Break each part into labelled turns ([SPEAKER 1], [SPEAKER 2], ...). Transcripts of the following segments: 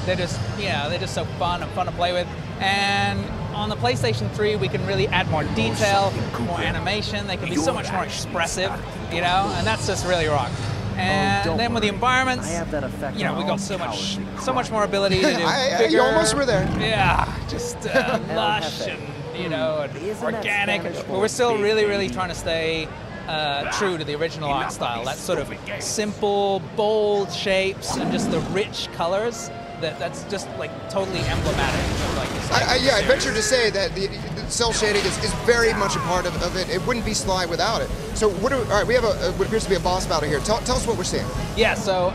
[SPEAKER 1] they're just, they're just so fun to play with. And on the PlayStation 3, we can really add more detail, more animation. They can be so much more expressive, and that's just really rock. And then with the environments, we got so much more ability to do bigger.
[SPEAKER 2] You almost were there.
[SPEAKER 1] Yeah, just lush and and organic. But we're still really trying to stay true to the original art style. That sort of simple, bold shapes and just the rich colors. That's just like totally emblematic of like this.
[SPEAKER 2] I venture to say that the cell shading is very much a part of it. It wouldn't be Sly without it. So all right, we have what appears to be a boss battle here. Tell us what we're seeing.
[SPEAKER 1] Yeah. So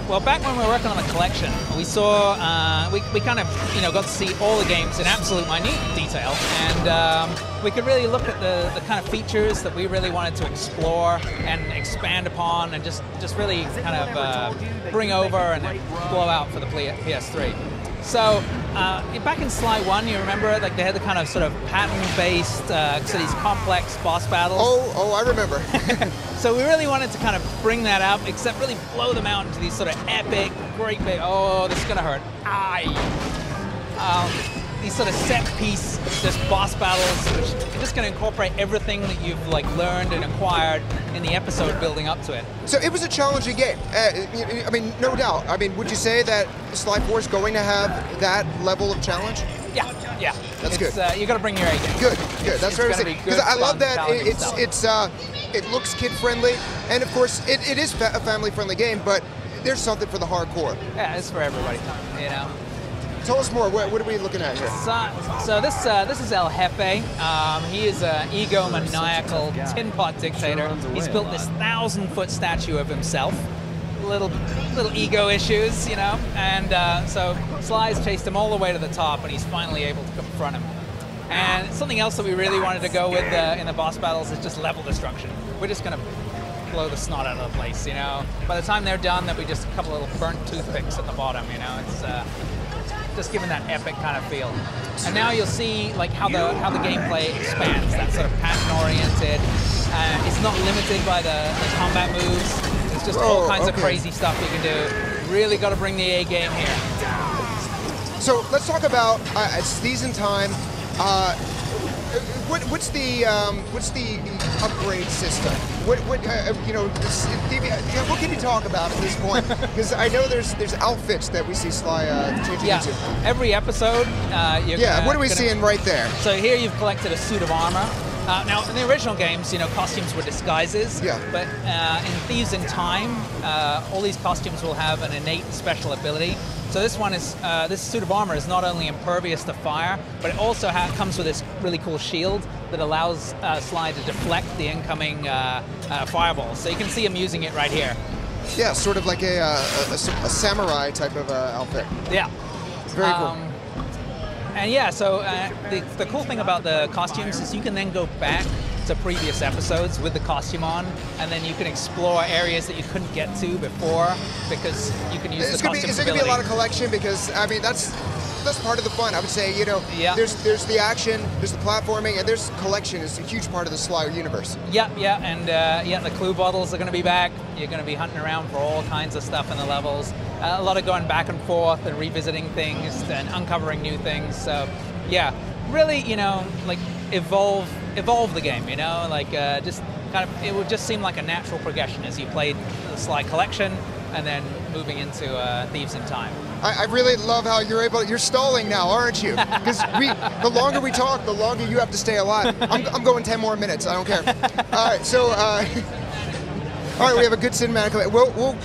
[SPEAKER 1] well, back when we were working on the collection, we saw we kind of got to see all the games in absolute minute detail, and we could really look at the kind of features that we really wanted to explore and expand upon, and just really kind of bring over and blow out for the PS3. So back in Sly 1, you remember, like they had the kind of sort of pattern-based, so these complex boss battles.
[SPEAKER 2] Oh, I remember.
[SPEAKER 1] So we really wanted to kind of bring that up, except really blow them out into these sort of epic, great big. Oh, this is gonna hurt. These sort of set-piece, just boss battles, which are just going to incorporate everything that you've learned and acquired in the episode building up to it.
[SPEAKER 2] So it was a challenging game. I mean, no doubt. I mean, would you say that Sly 4 is going to have that level of challenge?
[SPEAKER 1] Yeah.
[SPEAKER 2] That's good.
[SPEAKER 1] You got to bring your A game.
[SPEAKER 2] Good. That's what I was saying. Because I love that it looks kid-friendly, and of course it is a family-friendly game, but there's something for the hardcore.
[SPEAKER 1] Yeah, it's for everybody.
[SPEAKER 2] Tell us more. What are we looking at here?
[SPEAKER 1] So this is El Jefe. He is an egomaniacal tin pot dictator. He's built this 1,000-foot statue of himself. Little ego issues, And so Sly's chased him all the way to the top, and he's finally able to confront him. And something else that we really wanted to go with in the boss battles is just level destruction. We're just going to blow the snot out of the place, By the time they're done, there'll be just a couple little burnt toothpicks at the bottom, It's just giving that epic kind of feel. And now you'll see how the gameplay expands. That sort of pattern-oriented. It's not limited by the combat moves. It's just all kinds of crazy stuff you can do. Really got to bring the A game here.
[SPEAKER 2] So let's talk about season time. What's the upgrade system? What can you talk about at this point? Because I know there's outfits that we see Sly changing into.
[SPEAKER 1] Every episode.
[SPEAKER 2] What are we seeing right there?
[SPEAKER 1] So here you've collected a suit of armor. Now, in the original games, costumes were disguises.
[SPEAKER 2] Yeah.
[SPEAKER 1] But in Thieves in Time, all these costumes will have an innate special ability. So this one is this suit of armor is not only impervious to fire, but it also comes with this really cool shield that allows Sly to deflect the incoming fireballs. So you can see him using it right here.
[SPEAKER 2] Yeah, sort of like a samurai type of outfit.
[SPEAKER 1] Yeah.
[SPEAKER 2] Very cool.
[SPEAKER 1] And so the cool thing about the costumes is you can then go back to previous episodes with the costume on, and then you can explore areas that you couldn't get to before because you can use the costume ability.
[SPEAKER 2] Is there going to be a lot of collection? Because, I mean, that's part of the fun. I would say, there's the action, there's the platforming, and there's collection is a huge part of the Sly universe.
[SPEAKER 1] And the clue bottles are going to be back. You're going to be hunting around for all kinds of stuff in the levels. A lot of going back and forth and revisiting things and uncovering new things. So, really, evolve the game, just kind of, it would just seem like a natural progression as you played the Sly collection and then moving into Thieves in Time.
[SPEAKER 2] I really love how you're stalling now, aren't you? Because the longer we talk, the longer you have to stay alive. I'm going 10 more minutes, I don't care. All right, so, all right, we have a good cinematic.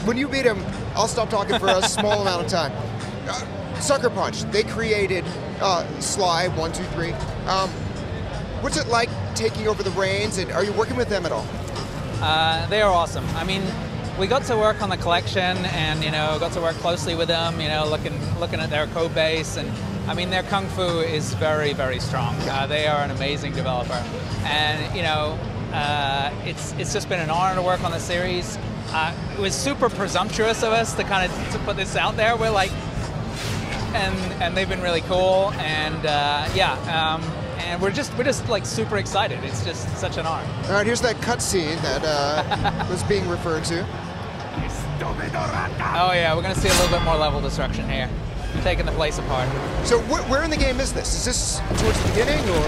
[SPEAKER 2] When you beat him, I'll stop talking for a small amount of time. Sucker Punch, they created Sly 1, 2, 3. What's it like taking over the reins, and are you working with them at all?
[SPEAKER 1] They are awesome. I mean, we got to work on the collection, and got to work closely with them. Looking at their code base, and I mean, their kung fu is very, very strong. They are an amazing developer, and it's just been an honor to work on the series. It was super presumptuous of us to put this out there. We're like, and they've been really cool, and and we're just like super excited. It's just such an honor.
[SPEAKER 2] All right, here's that cutscene that was being referred to.
[SPEAKER 1] Oh yeah, we're gonna see a little bit more level destruction here. taking the place apart.
[SPEAKER 2] So where in the game is this? Is this towards the beginning or?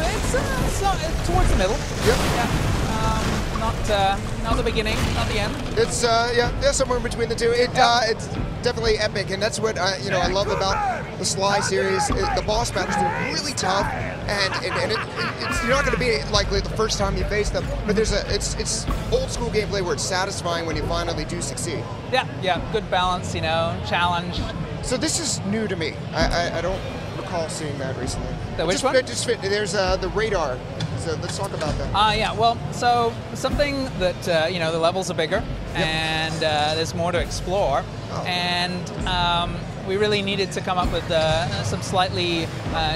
[SPEAKER 1] It's towards the middle.
[SPEAKER 2] Yep.
[SPEAKER 1] Yeah. Not the beginning, not the end.
[SPEAKER 2] It's yeah, somewhere in between the two. It's definitely epic, and that's what I love about the Sly series. The boss battles are really tough, and it's you're not going to be likely the first time you face them, but it's old school gameplay where it's satisfying when you finally do succeed.
[SPEAKER 1] Yeah, good balance, challenge.
[SPEAKER 2] So this is new to me. I don't recall seeing that recently.
[SPEAKER 1] Which one?
[SPEAKER 2] There's the radar. So let's talk about that.
[SPEAKER 1] Yeah, well, so something that, the levels are bigger, and there's more to explore, and we really needed to come up with some slightly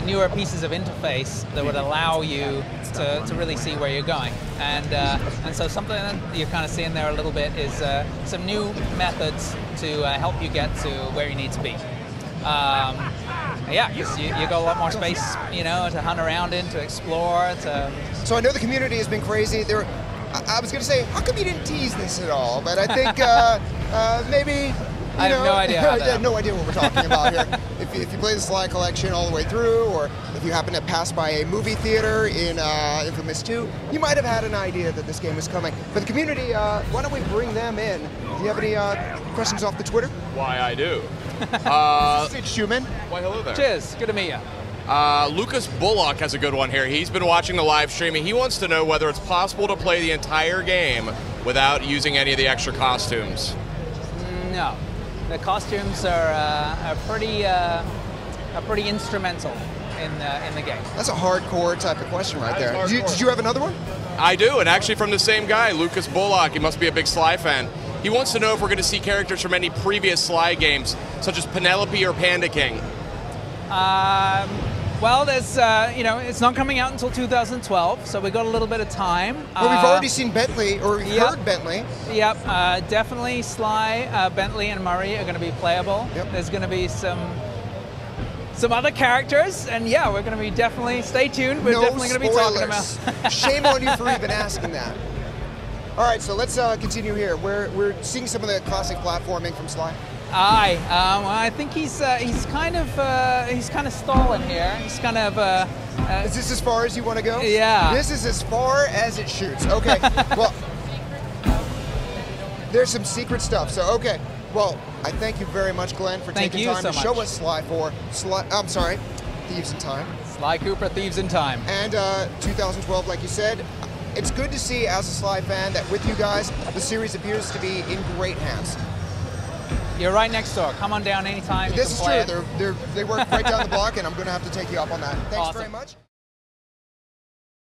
[SPEAKER 1] newer pieces of interface that would allow you to really see where you're going. And so something that you're kind of seeing there a little bit is some new methods to help you get to where you need to be. Yeah, because you got a lot more space, to hunt around in, to explore.
[SPEAKER 2] So I know the community has been crazy. I was going to say, how come you didn't tease this at all? But I think maybe.
[SPEAKER 1] I have no idea.
[SPEAKER 2] I have no idea what we're talking about here. If you play the Sly collection all the way through, or if you happen to pass by a movie theater in Infamous 2, you might have had an idea that this game was coming. But the community, why don't we bring them in? Do you have any questions off the Twitter?
[SPEAKER 3] Why, I do.
[SPEAKER 2] Sid Schumann.
[SPEAKER 3] Why, hello there.
[SPEAKER 1] Cheers. Good to meet you.
[SPEAKER 3] Lucas Bullock has a good one here. He's been watching the live streaming. He wants to know whether it's possible to play the entire game without using any of the extra costumes.
[SPEAKER 1] No. The costumes are pretty instrumental in the game.
[SPEAKER 2] That's a hardcore type of question right there. Did you have another one?
[SPEAKER 3] I do, and actually from the same guy, Lucas Bullock. He must be a big Sly fan. He wants to know if we're going to see characters from any previous Sly games, such as Penelope or Panda King.
[SPEAKER 1] Well, there's, it's not coming out until 2012, so we got a little bit of time.
[SPEAKER 2] Well, we've already seen Bentley, or heard Bentley.
[SPEAKER 1] Yep, definitely Sly, Bentley, and Murray are going to be playable.
[SPEAKER 2] Yep.
[SPEAKER 1] There's going to be some other characters, and yeah, we're going to be definitely, stay tuned, we're definitely going to be talking about.
[SPEAKER 2] Shame on you for even asking that. All right, so let's continue here. We're seeing some of the classic platforming from Sly.
[SPEAKER 1] Aye, I think he's kind of stalling here. He's kind of.
[SPEAKER 2] Is this as far as you want to go?
[SPEAKER 1] Yeah.
[SPEAKER 2] This is as far as it shoots. Okay. Well, there's some secret stuff. So okay. Well, I thank you very much, Glenn, for taking time to show us Thieves in Time.
[SPEAKER 1] Sly Cooper, Thieves in Time.
[SPEAKER 2] And 2012, like you said. It's good to see, as a Sly fan, that with you guys, the series appears to be in great hands.
[SPEAKER 1] You're right next door. Come on down anytime.
[SPEAKER 2] This is true. They work right down the block, and I'm going to have to take you up on that. Thanks very much.